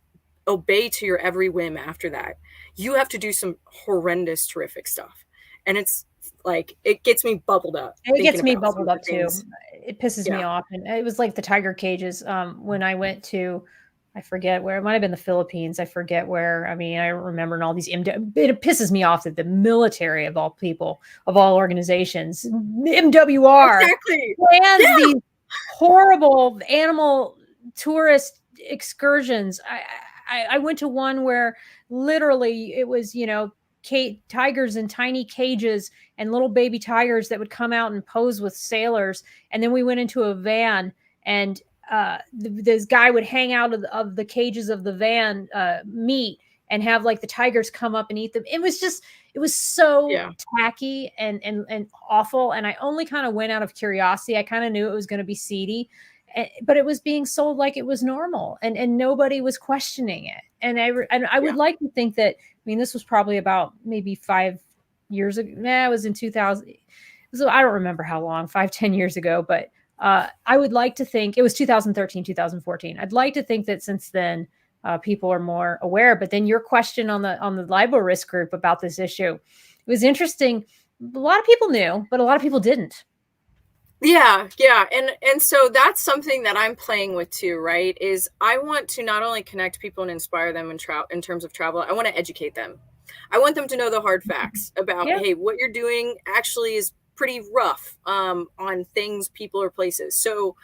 obey to your every whim after that, you have to do some horrendous, terrific stuff. And it's like, it gets me bubbled up. It gets me bubbled up too. It pisses me off. And it was like the tiger cages. When I went to, I forget where, it might have been the Philippines. I forget where. I mean, I remember all these. It pisses me off that the military, of all people, of all organizations, MWR, plans these horrible animal tourist excursions. I went to one where literally it was, tigers in tiny cages and little baby tigers that would come out and pose with sailors. And then we went into a van, and this guy would hang out of the cages of the van meat and have like the tigers come up and eat them. It was so tacky and awful. And I only kind of went out of curiosity. I kind of knew it was going to be seedy, but it was being sold like it was normal, and nobody was questioning it. And I would like to think that, I mean, this was probably about maybe 5 years ago. It was in 2000. So I don't remember how long, 5-10 years ago, but I would like to think it was 2013, 2014. I'd like to think that since then people are more aware. But then your question on the LIBO risk group about this issue, it was interesting. A lot of people knew, but a lot of people didn't. Yeah. And so that's something that I'm playing with too, right? Is I want to not only connect people and inspire them in terms of travel, I want to educate them. I want them to know the hard facts about, hey, what you're doing actually is pretty rough on things, people, or places. So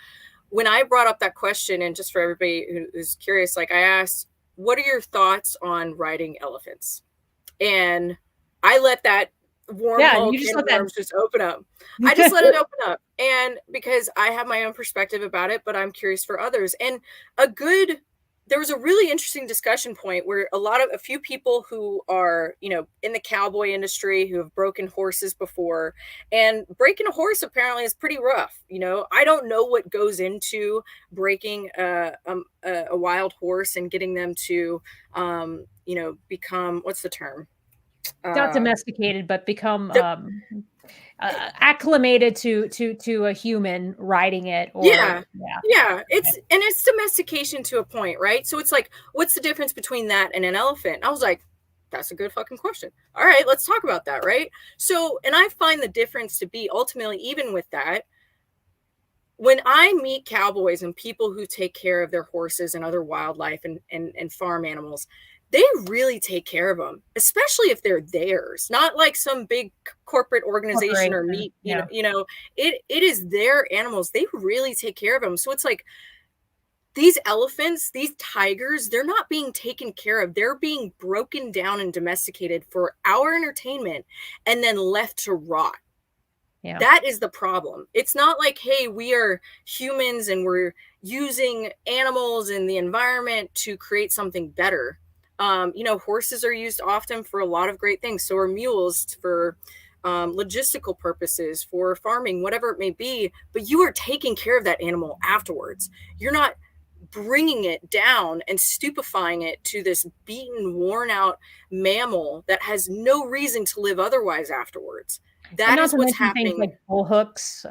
when I brought up that question, and just for everybody who's curious, like, I asked, what are your thoughts on riding elephants? And I let that wormhole just open up. I just let it open up. And because I have my own perspective about it, but I'm curious for others. And there was a really interesting discussion point where a few people who are, in the cowboy industry, who have broken horses before, and breaking a horse apparently is pretty rough. I don't know what goes into breaking a wild horse and getting them to, become, what's the term? Not domesticated, but become acclimated to a human riding it. It's domestication to a point, right? So it's like, what's the difference between that and an elephant? I was like, that's a good fucking question. All right, let's talk about that, right? So, and I find the difference to be ultimately, even with that, when I meet cowboys and people who take care of their horses and other wildlife and farm animals, they really take care of them, especially if they're theirs, not like some big corporate organization or meat, it is their animals. They really take care of them. So it's like, these elephants, these tigers, they're not being taken care of. They're being broken down and domesticated for our entertainment and then left to rot. Yeah. That is the problem. It's not like, hey, we are humans and we're using animals and the environment to create something better. Horses are used often for a lot of great things. So are mules for logistical purposes, for farming, whatever it may be. But you are taking care of that animal afterwards. You're not bringing it down and stupefying it to this beaten, worn out mammal that has no reason to live otherwise afterwards. And That not is to what's mention things happening. like bull hooks,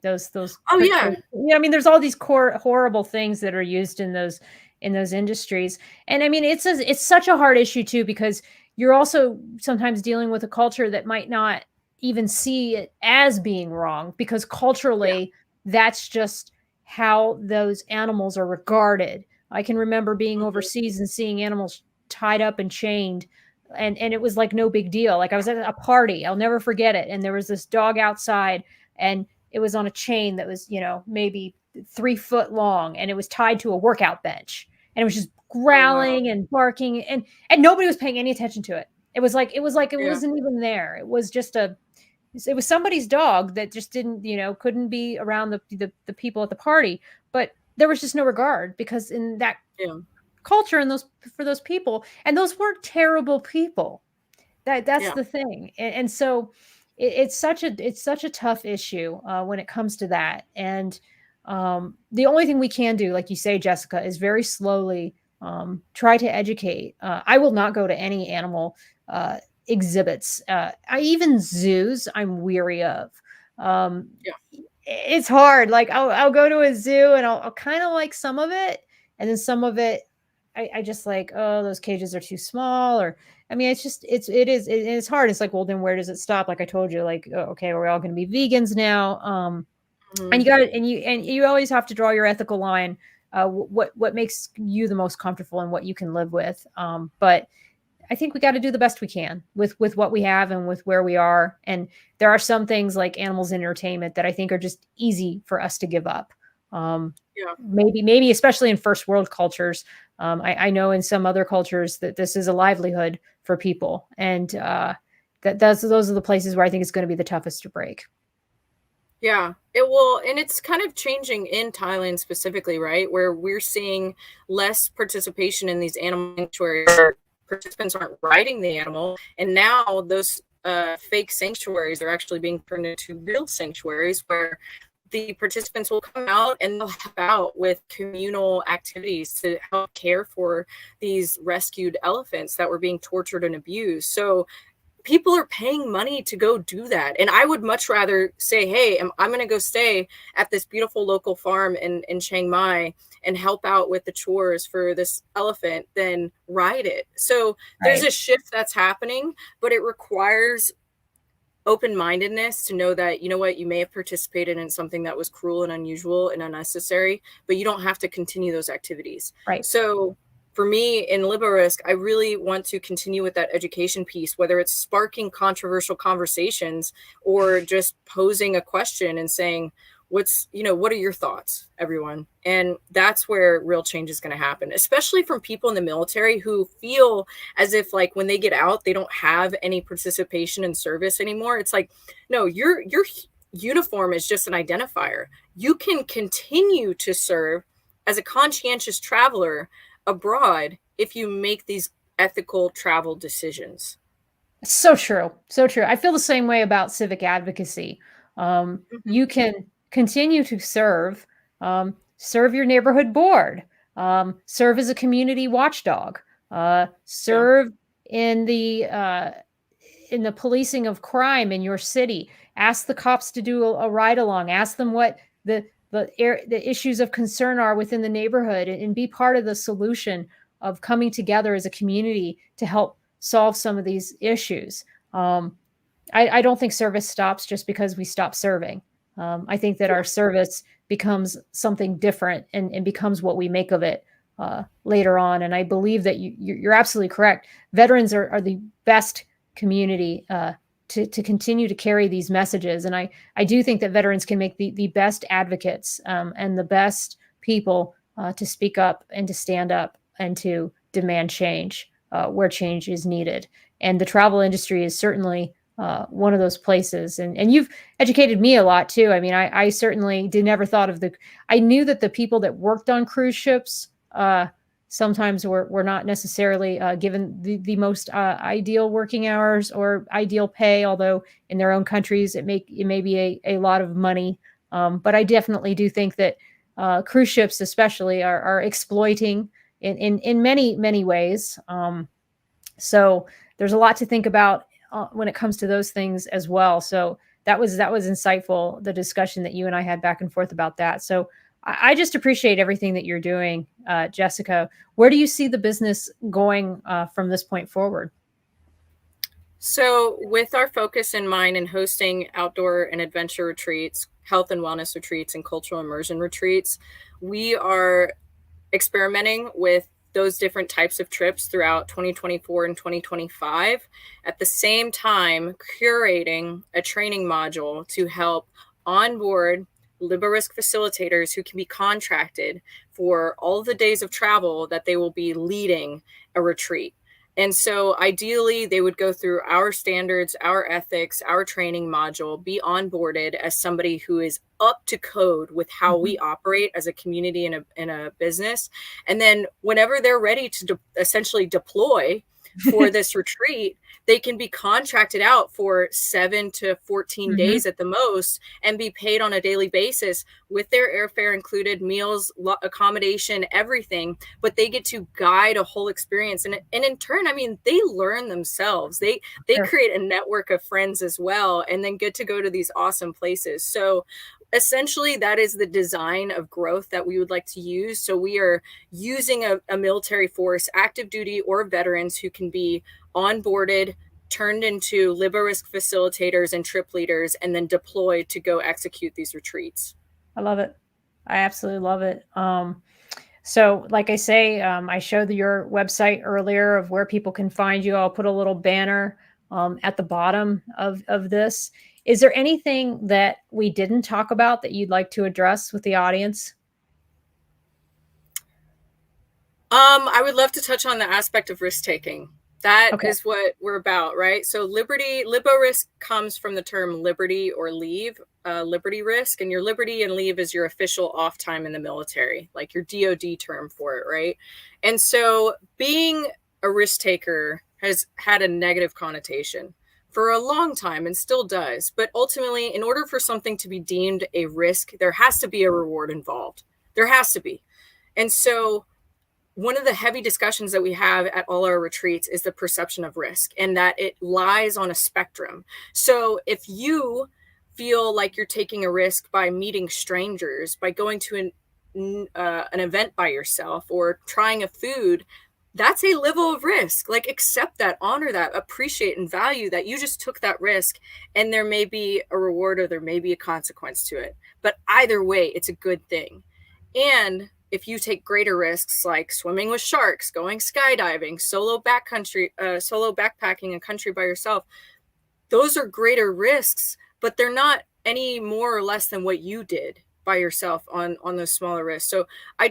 those Oh yeah. yeah, I mean, there's all these horrible things that are used in those industries. And I mean, it's such a hard issue too, because you're also sometimes dealing with a culture that might not even see it as being wrong, because Yeah. culturally that's just how those animals are regarded. I can remember being Mhm. overseas and seeing animals tied up and chained, and it was like no big deal. Like I was at a party, I'll never forget it, and there was this dog outside, and it was on a chain that was, maybe 3 foot long, and it was tied to a workout bench, and it was just Oh wow. growling and barking, and nobody was paying any attention to it. It Yeah. wasn't even there. It was somebody's dog that just didn't, couldn't be around the people at the party, but there was just no regard, because in that Yeah. culture, and for those people, and those weren't terrible people. That's Yeah. the thing. And so it's such a tough issue when it comes to that. And the only thing we can do, like you say, Jessica, is very slowly try to educate. I will not go to any animal exhibits. Even zoos I'm weary of. um, Yeah. it's hard. Like I'll go to a zoo, and I'll kind of like some of it, and then some of it I just like, oh, those cages are too small. Or I mean, it's hard. It's like, well, then where does it stop? Like I told you, like, oh, okay, we're all going to be vegans now. And Mhm. you got it, and you always have to draw your ethical line. What makes you the most comfortable and what you can live with. But I think we got to do the best we can with what we have and with where we are. And there are some things like animals in entertainment that I think are just easy for us to give up. Yeah. Maybe especially in first world cultures. I know in some other cultures that this is a livelihood for people, and those are the places where I think it's going to be the toughest to break. Yeah, it will, and it's kind of changing in Thailand specifically, right? Where we're seeing less participation in these animal sanctuaries where participants aren't riding the animal, and now those fake sanctuaries are actually being turned into real sanctuaries where the participants will come out and they'll help out with communal activities to help care for these rescued elephants that were being tortured and abused. So people are paying money to go do that. And I would much rather say, hey, I'm going to go stay at this beautiful local farm in Chiang Mai and help out with the chores for this elephant than ride it. So there's Right. a shift that's happening, but it requires open-mindedness to know that, you know what, you may have participated in something that was cruel and unusual and unnecessary, but you don't have to continue those activities. Right. So for me in Liberisk, I really want to continue with that education piece, whether it's sparking controversial conversations or just posing a question and saying, what are your thoughts, everyone? And that's where real change is going to happen, especially from people in the military who feel as if like when they get out, they don't have any participation in service anymore. It's like, no, your uniform is just an identifier. You can continue to serve as a conscientious traveler abroad if you make these ethical travel decisions. So true. So true. I feel the same way about civic advocacy. Mhm. You can continue to serve your neighborhood board, serve as a community watchdog, Yeah. serve in the policing of crime in your city. Ask the cops to do a ride along. Ask them what the issues of concern are within the neighborhood, and be part of the solution of coming together as a community to help solve some of these issues. I don't think service stops just because we stop serving. I think that Yeah. our service becomes something different, and becomes what we make of it later on. And I believe that you're absolutely correct. Veterans are the best community to continue to carry these messages. And I do think that veterans can make the best advocates and the best people to speak up and to stand up and to demand change where change is needed. And the travel industry is certainly one of those places. And you've educated me a lot too. I mean, I certainly never thought of I knew that the people that worked on cruise ships sometimes were not necessarily given the most ideal working hours or ideal pay, although in their own countries it may be a lot of money. But I definitely do think that cruise ships especially are exploiting in many ways. So there's a lot to think about when it comes to those things as well. So that was insightful, the discussion that you and I had back and forth about that. So I just appreciate everything that you're doing, Jessica. Where do you see the business going from this point forward? So with our focus in mind in hosting outdoor and adventure retreats, health and wellness retreats, and cultural immersion retreats, we are experimenting with those different types of trips throughout 2024 and 2025. At the same time, curating a training module to help onboard libo-risk facilitators who can be contracted for all the days of travel that they will be leading a retreat. And so ideally, they would go through our standards, our ethics, our training module, be onboarded as somebody who is up to code with how we operate as a community in a business. And then whenever they're ready to essentially deploy for this retreat, they can be contracted out for 7 to 14 days at the most and be paid on a daily basis with their airfare included, meals, accommodation, everything. But they get to guide a whole experience. And in turn, I mean, they learn themselves. They create a network of friends as well, and then get to go to these awesome places. So essentially, that is the design of growth that we would like to use. So we are using a military force, active duty or veterans, who can be onboarded, turned into libo-risk facilitators and trip leaders, and then deployed to go execute these retreats. I love it. I absolutely love it. So like I say, I showed your website earlier of where people can find you. I'll put a little banner at the bottom of this. Is there anything that we didn't talk about that you'd like to address with the audience? I would love to touch on the aspect of risk-taking. That is what we're about, right? So libo-risk comes from the term liberty or leave, liberty risk, and your liberty and leave is your official off time in the military, like your DOD term for it, right? And so being a risk taker has had a negative connotation for a long time and still does. But ultimately, in order for something to be deemed a risk, there has to be a reward involved. There has to be. And so one of the heavy discussions that we have at all our retreats is the perception of risk, and that it lies on a spectrum. So if you feel like you're taking a risk by meeting strangers, by going to an event by yourself, or trying a food, that's a level of risk. Like, accept that, honor that, appreciate and value that you just took that risk, and there may be a reward or there may be a consequence to it. But either way, it's a good thing. And if you take greater risks like swimming with sharks, going skydiving, solo backpacking a country by yourself, those are greater risks, but they're not any more or less than what you did by yourself on those smaller risks. So I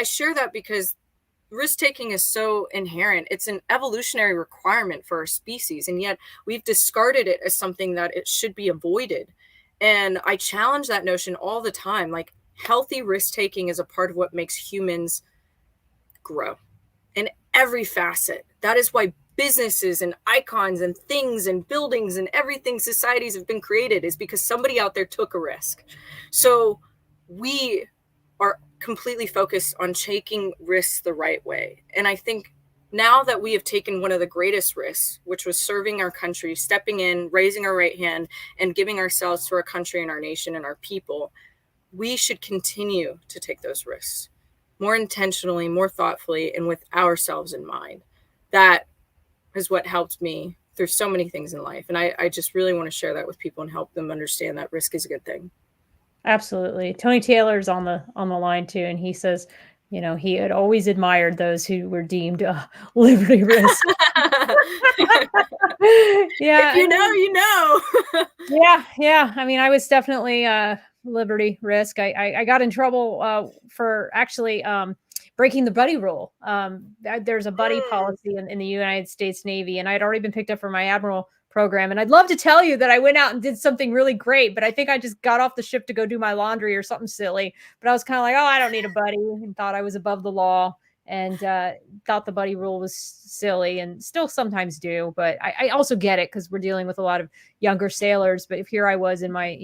share that because risk taking is so inherent. It's an evolutionary requirement for our species, and yet we've discarded it as something that it should be avoided. And I challenge that notion all the time. Like, healthy risk-taking is a part of what makes humans grow in every facet. That is why businesses and icons and things and buildings and everything societies have been created, is because somebody out there took a risk. So we are completely focused on taking risks the right way. And I think now that we have taken one of the greatest risks, which was serving our country, stepping in, raising our right hand, and giving ourselves to our country and our nation and our people, we should continue to take those risks more intentionally, more thoughtfully, and with ourselves in mind. That is what helped me through so many things in life. And I just really want to share that with people and help them understand that risk is a good thing. Absolutely. Tony Taylor's on the line too. And he says, you know, he had always admired those who were deemed liberty risk. Yeah. If you know, you know. Yeah. I mean, I was definitely liberty risk. I got in trouble for actually breaking the buddy rule. There's a buddy policy in the United States Navy, and I'd already been picked up for my admiral program. And I'd love to tell you that I went out and did something really great, but I think I just got off the ship to go do my laundry or something silly. But I was kind of like, oh, I don't need a buddy, and thought I was above the law, and thought the buddy rule was silly, and still sometimes do. But I also get it, because we're dealing with a lot of younger sailors. But if here I was in my,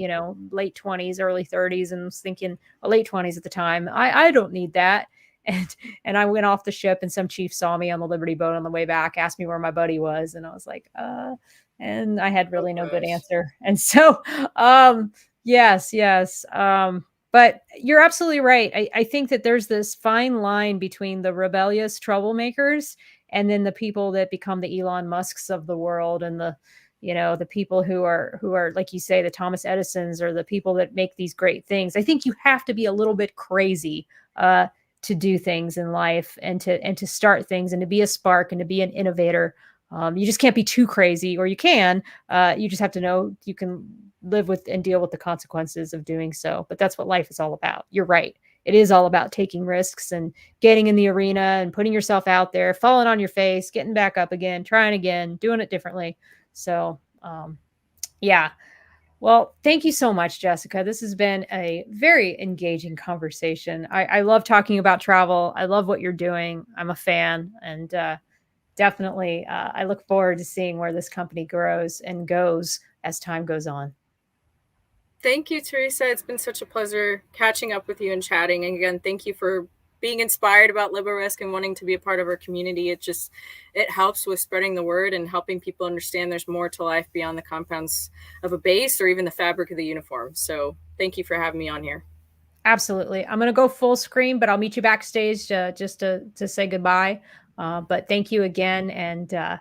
late 20s, early 30s, and was thinking, well, late 20s at the time, I don't need that. And I went off the ship, and some chief saw me on the Liberty boat on the way back, asked me where my buddy was. And I was like, and I had really no good answer. And so, yes. But you're absolutely right. I think that there's this fine line between the rebellious troublemakers and then the people that become the Elon Musks of the world, and the people who are, like you say, the Thomas Edisons, or the people that make these great things. I think you have to be a little bit crazy to do things in life, and to start things, and to be a spark, and to be an innovator. You just can't be too crazy, or you can. You just have to know you can live with and deal with the consequences of doing so. But that's what life is all about. You're right. It is all about taking risks and getting in the arena and putting yourself out there, falling on your face, getting back up again, trying again, doing it differently. So, yeah. Well, thank you so much, Jessica. This has been a very engaging conversation. I love talking about travel. I love what you're doing. I'm a fan, and definitely I look forward to seeing where this company grows and goes as time goes on. Thank you, Teresa. It's been such a pleasure catching up with you and chatting. And again, thank you for being inspired about LibreRisk and wanting to be a part of our community. It helps with spreading the word and helping people understand there's more to life beyond the compounds of a base or even the fabric of the uniform. So thank you for having me on here. Absolutely. I'm going to go full screen, but I'll meet you backstage just to say goodbye. But thank you again. And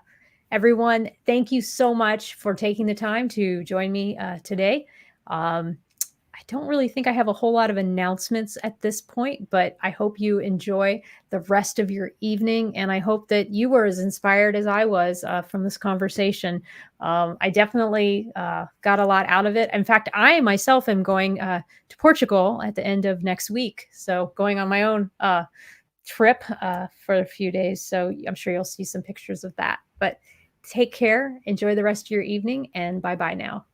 everyone, thank you so much for taking the time to join me today. I don't really think I have a whole lot of announcements at this point, but I hope you enjoy the rest of your evening. And I hope that you were as inspired as I was from this conversation. I definitely got a lot out of it. In fact, I myself am going to Portugal at the end of next week. So going on my own trip for a few days. So I'm sure you'll see some pictures of that. But take care, enjoy the rest of your evening, and bye-bye now.